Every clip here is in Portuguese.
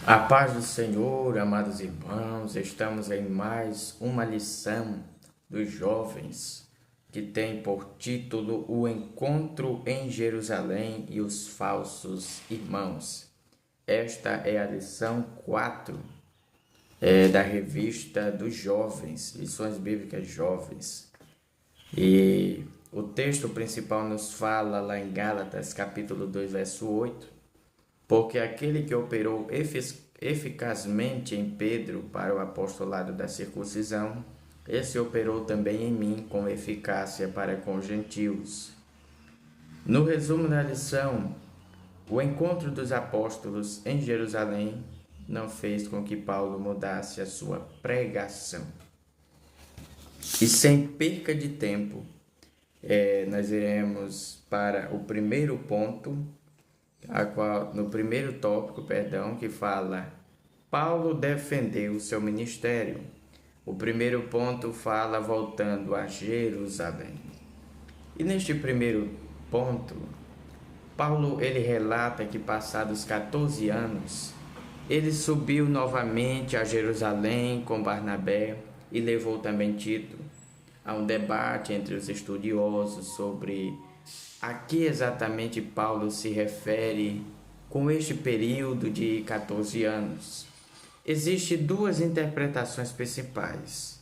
A paz do Senhor, amados irmãos, estamos em mais uma lição dos jovens que tem por título O Encontro em Jerusalém e os Falsos Irmãos. Esta é a lição 4 da revista dos jovens, Lições Bíblicas Jovens. E o texto principal nos fala lá em Gálatas, capítulo 2, verso 8, porque aquele que operou eficazmente em Pedro para o apostolado da circuncisão, esse operou também em mim com eficácia para com os gentios. No resumo da lição, o encontro dos apóstolos em Jerusalém não fez com que Paulo mudasse a sua pregação. E sem perca de tempo, nós iremos para o primeiro ponto, no primeiro tópico, que fala Paulo defendeu seu ministério. O primeiro ponto fala voltando a Jerusalém. E neste primeiro ponto, Paulo ele relata que passados 14 anos, ele subiu novamente a Jerusalém com Barnabé e levou também Tito. Há um debate entre os estudiosos sobre a que exatamente Paulo se refere com este período de 14 anos. Existem duas interpretações principais.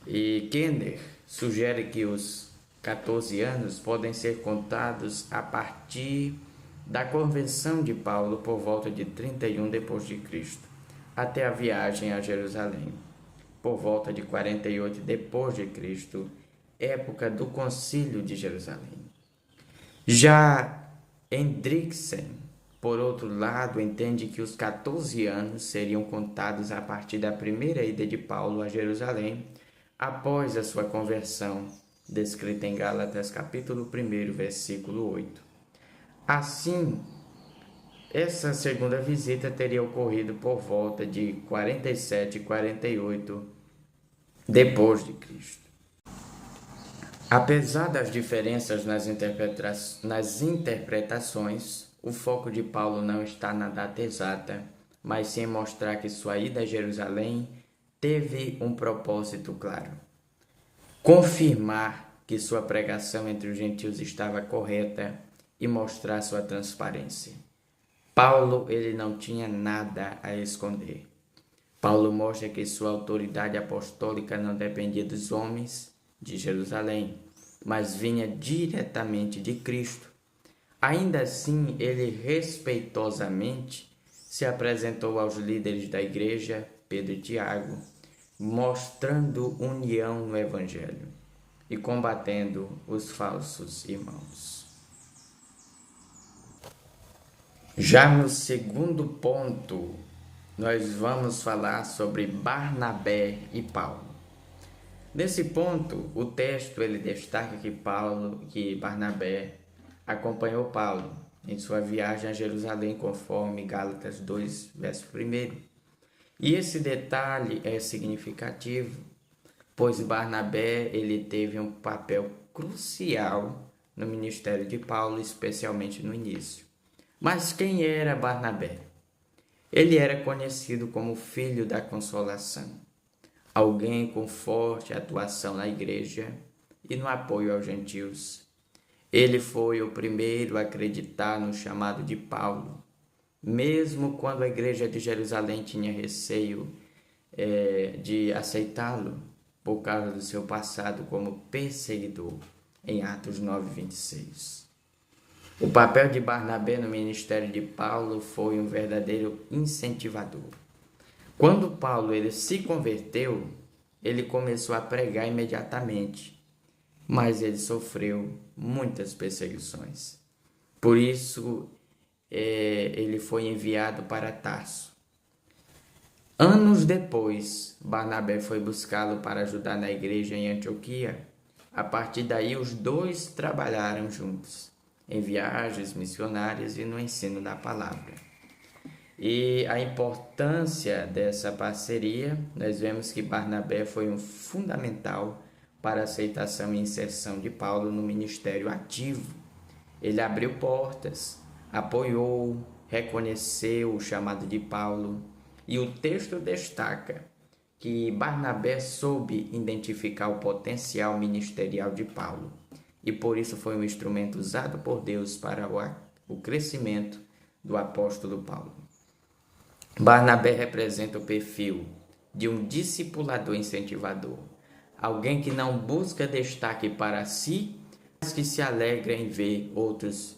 E Kenner sugere que os 14 anos podem ser contados a partir da conversão de Paulo por volta de 31 depois de Cristo, até a viagem a Jerusalém, por volta de 48 depois de Cristo, época do Concílio de Jerusalém. Já Hendrickson, por outro lado, entende que os 14 anos seriam contados a partir da primeira ida de Paulo a Jerusalém, após a sua conversão, descrita em Gálatas capítulo 1, versículo 8. Assim, essa segunda visita teria ocorrido por volta de 47 e 48 depois de Cristo. Apesar das diferenças nas interpretações, o foco de Paulo não está na data exata, mas sim em mostrar que sua ida a Jerusalém teve um propósito claro: confirmar que sua pregação entre os gentios estava correta e mostrar sua transparência. Paulo ele não tinha nada a esconder. Paulo mostra que sua autoridade apostólica não dependia dos homens de Jerusalém, mas vinha diretamente de Cristo. Ainda assim, ele respeitosamente se apresentou aos líderes da igreja, Pedro e Tiago, mostrando união no Evangelho e combatendo os falsos irmãos. Já no segundo ponto, nós vamos falar sobre Barnabé e Paulo. Nesse ponto, o texto ele destaca que Barnabé acompanhou Paulo em sua viagem a Jerusalém, conforme Gálatas 2, verso 1. E esse detalhe é significativo, pois Barnabé ele teve um papel crucial no ministério de Paulo, especialmente no início. Mas quem era Barnabé? Ele era conhecido como filho da consolação, alguém com forte atuação na igreja e no apoio aos gentios. Ele foi o primeiro a acreditar no chamado de Paulo, mesmo quando a igreja de Jerusalém tinha receio de aceitá-lo por causa do seu passado como perseguidor, em Atos 9, 26. O papel de Barnabé no ministério de Paulo foi um verdadeiro incentivador. Quando Paulo ele se converteu, ele começou a pregar imediatamente, mas ele sofreu muitas perseguições. Por isso, ele foi enviado para Tarso. Anos depois, Barnabé foi buscá-lo para ajudar na igreja em Antioquia. A partir daí, os dois trabalharam juntos, em viagens missionárias e no ensino da palavra. E a importância dessa parceria, nós vemos que Barnabé foi um fundamental para a aceitação e inserção de Paulo no ministério ativo. Ele abriu portas, apoiou, reconheceu o chamado de Paulo, e o texto destaca que Barnabé soube identificar o potencial ministerial de Paulo, e por isso foi um instrumento usado por Deus para o crescimento do apóstolo Paulo. Barnabé representa o perfil de um discipulador incentivador, alguém que não busca destaque para si, mas que se alegra em ver outros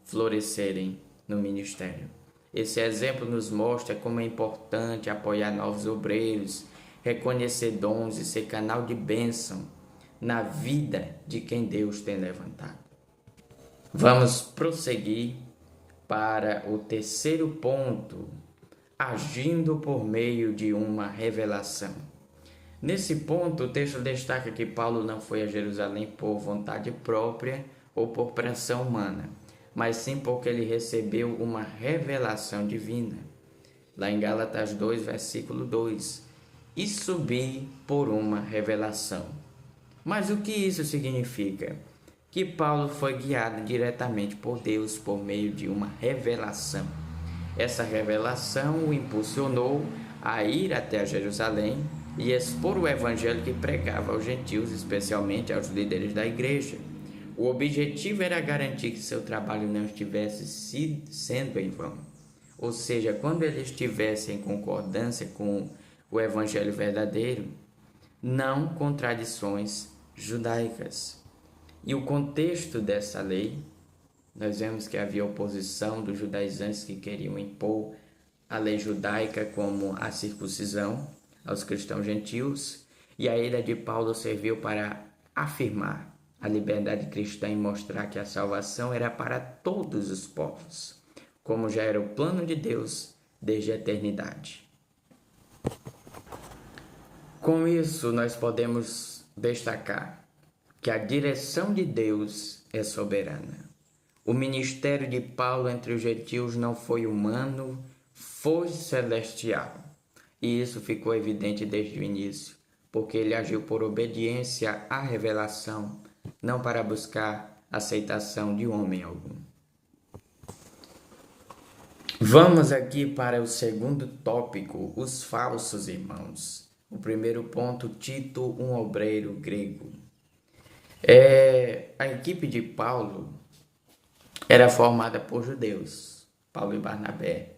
florescerem no ministério. Esse exemplo nos mostra como é importante apoiar novos obreiros, reconhecer dons e ser canal de bênção na vida de quem Deus tem levantado. Vamos prosseguir para o terceiro ponto, agindo por meio de uma revelação. Nesse ponto, o texto destaca que Paulo não foi a Jerusalém por vontade própria ou por pressão humana, mas sim porque ele recebeu uma revelação divina. Lá em Gálatas 2, versículo 2, e subi por uma revelação. Mas o que isso significa? Que Paulo foi guiado diretamente por Deus por meio de uma revelação. Essa revelação o impulsionou a ir até Jerusalém e expor o evangelho que pregava aos gentios, especialmente aos líderes da igreja. O objetivo era garantir que seu trabalho não estivesse sendo em vão. Ou seja, quando ele estivesse em concordância com o evangelho verdadeiro, não contradições judaicas. E o contexto dessa lei, nós vemos que havia oposição dos judaizantes que queriam impor a lei judaica como a circuncisão aos cristãos gentios, e a ira de Paulo serviu para afirmar a liberdade cristã e mostrar que a salvação era para todos os povos, como já era o plano de Deus desde a eternidade. Com isso, nós podemos destacar que a direção de Deus é soberana. O ministério de Paulo entre os gentios não foi humano, foi celestial. E isso ficou evidente desde o início, porque ele agiu por obediência à revelação, não para buscar aceitação de homem algum. Vamos aqui para o segundo tópico, os falsos irmãos. O primeiro ponto, Tito, um obreiro grego. A equipe de Paulo era formada por judeus, Paulo e Barnabé,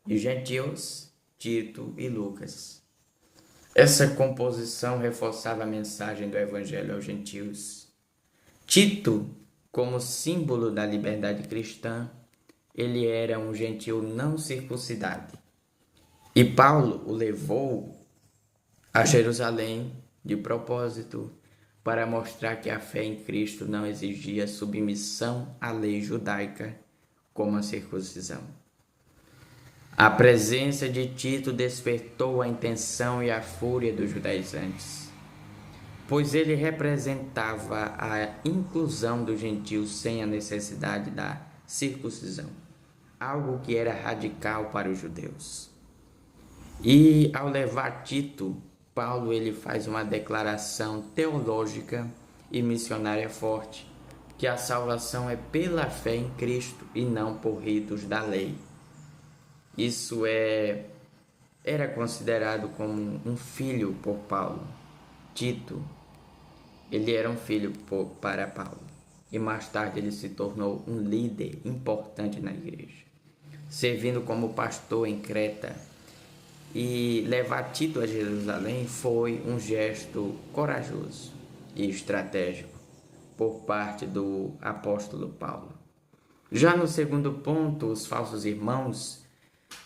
e gentios, Tito e Lucas. Essa composição reforçava a mensagem do evangelho aos gentios. Tito, como símbolo da liberdade cristã, ele era um gentio não circuncidado. E Paulo o levou a Jerusalém de propósito para mostrar que a fé em Cristo não exigia submissão à lei judaica como a circuncisão. A presença de Tito despertou a intenção e a fúria dos judaizantes, pois ele representava a inclusão dos gentios sem a necessidade da circuncisão, algo que era radical para os judeus. E ao levar Tito, Paulo ele faz uma declaração teológica e missionária forte, que a salvação é pela fé em Cristo e não por ritos da lei. Isso era considerado como um filho por Paulo. Tito, ele era um filho para Paulo. E mais tarde ele se tornou um líder importante na igreja, servindo como pastor em Creta. E levar Tito a Jerusalém foi um gesto corajoso e estratégico por parte do apóstolo Paulo. Já no segundo ponto, os falsos irmãos,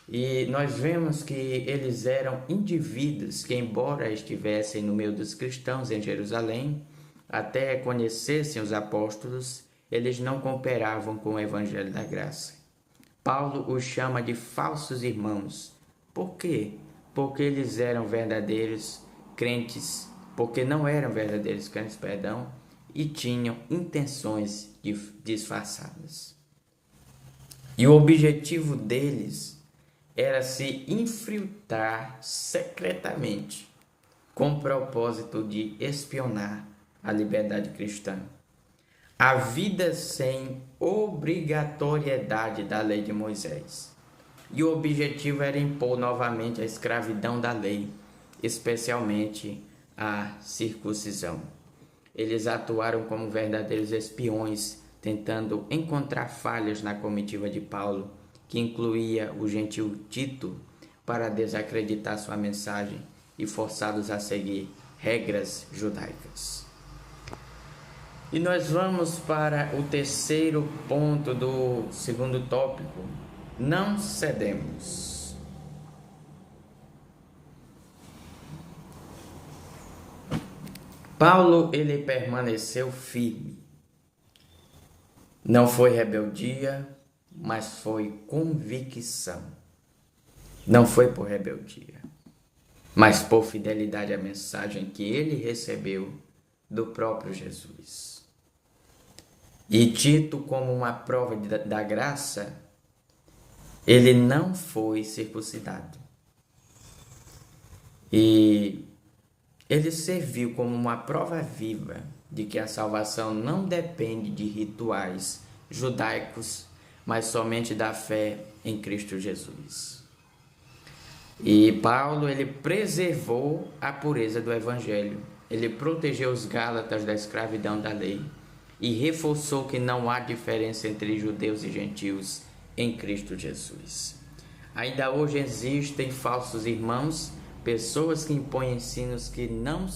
e nós vemos que eles eram indivíduos que, embora estivessem no meio dos cristãos em Jerusalém, até conhecessem os apóstolos, eles não cooperavam com o evangelho da graça. Paulo os chama de falsos irmãos. Por quê? Porque eles eram verdadeiros crentes, porque não eram verdadeiros crentes, e tinham intenções disfarçadas. E o objetivo deles era se infiltrar secretamente, com o propósito de espionar a liberdade cristã. A vida sem obrigatoriedade da lei de Moisés. e o objetivo era impor novamente a escravidão da lei, especialmente a circuncisão. Eles atuaram como verdadeiros espiões, tentando encontrar falhas na comitiva de Paulo, que incluía o gentil Tito, para desacreditar sua mensagem e forçá-los a seguir regras judaicas. E nós vamos para o terceiro ponto do segundo tópico. Não cedemos. Paulo, ele permaneceu firme. Não foi rebeldia, mas foi convicção. Não foi por rebeldia, mas por fidelidade à mensagem que ele recebeu do próprio Jesus. E Tito, como uma prova da graça, ele não foi circuncidado. E ele serviu como uma prova viva de que a salvação não depende de rituais judaicos, mas somente da fé em Cristo Jesus. E Paulo, ele preservou a pureza do evangelho. Ele protegeu os gálatas da escravidão da lei e reforçou que não há diferença entre judeus e gentios em Cristo Jesus. Ainda hoje existem falsos irmãos, pessoas que impõem ensinos que não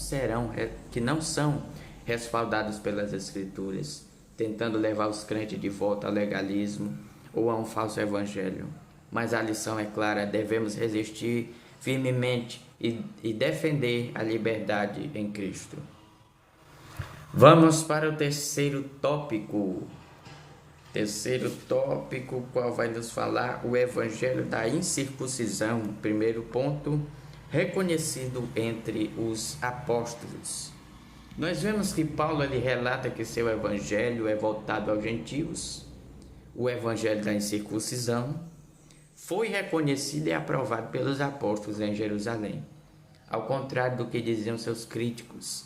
são respaldados pelas Escrituras, tentando levar os crentes de volta ao legalismo ou a um falso evangelho. Mas a lição é clara: devemos resistir firmemente e defender a liberdade em Cristo. Vamos para o terceiro tópico. Terceiro tópico, qual vai nos falar o evangelho da incircuncisão. Primeiro ponto, reconhecido entre os apóstolos. Nós vemos que Paulo, ele relata que seu evangelho é voltado aos gentios. O evangelho da incircuncisão foi reconhecido e aprovado pelos apóstolos em Jerusalém. Ao contrário do que diziam seus críticos,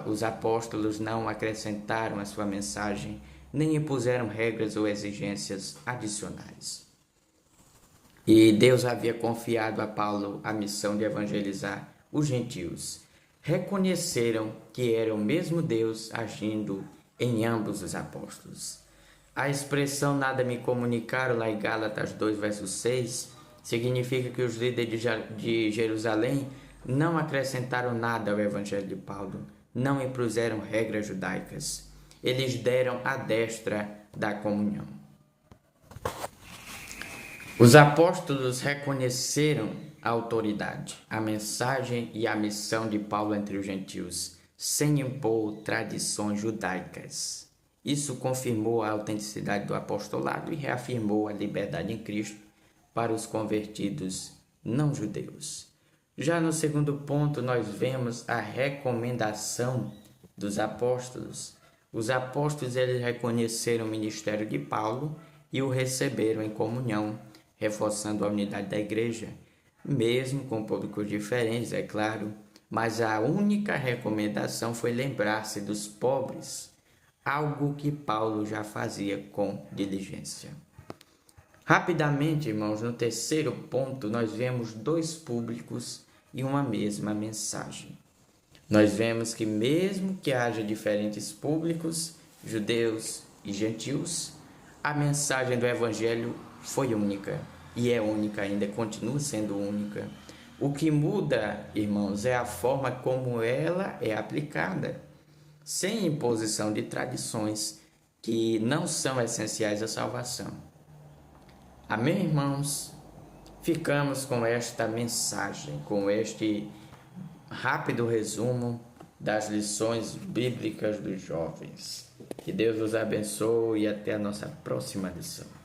os apóstolos não acrescentaram à sua mensagem, nem impuseram regras ou exigências adicionais. E Deus havia confiado a Paulo a missão de evangelizar os gentios. Reconheceram que era o mesmo Deus agindo em ambos os apóstolos. A expressão "nada me comunicaram" lá em Gálatas 2, verso 6, significa que os líderes de Jerusalém não acrescentaram nada ao evangelho de Paulo, não impuseram regras judaicas. Eles deram a destra da comunhão. Os apóstolos reconheceram a autoridade, a mensagem e a missão de Paulo entre os gentios, sem impor tradições judaicas. Isso confirmou a autenticidade do apostolado e reafirmou a liberdade em Cristo para os convertidos não judeus. Já no segundo ponto, nós vemos a recomendação dos apóstolos. Os apóstolos, eles reconheceram o ministério de Paulo e o receberam em comunhão, reforçando a unidade da igreja, mesmo com públicos diferentes, é claro, mas a única recomendação foi lembrar-se dos pobres, algo que Paulo já fazia com diligência. Rapidamente, irmãos, no terceiro ponto, nós vemos dois públicos e uma mesma mensagem. Nós vemos que mesmo que haja diferentes públicos, judeus e gentios, a mensagem do evangelho foi única e é única ainda, continua sendo única. O que muda, irmãos, é a forma como ela é aplicada, sem imposição de tradições que não são essenciais à salvação. Amém, irmãos? Ficamos com esta mensagem, com este rápido resumo das lições bíblicas dos jovens. Que Deus os abençoe e até a nossa próxima lição.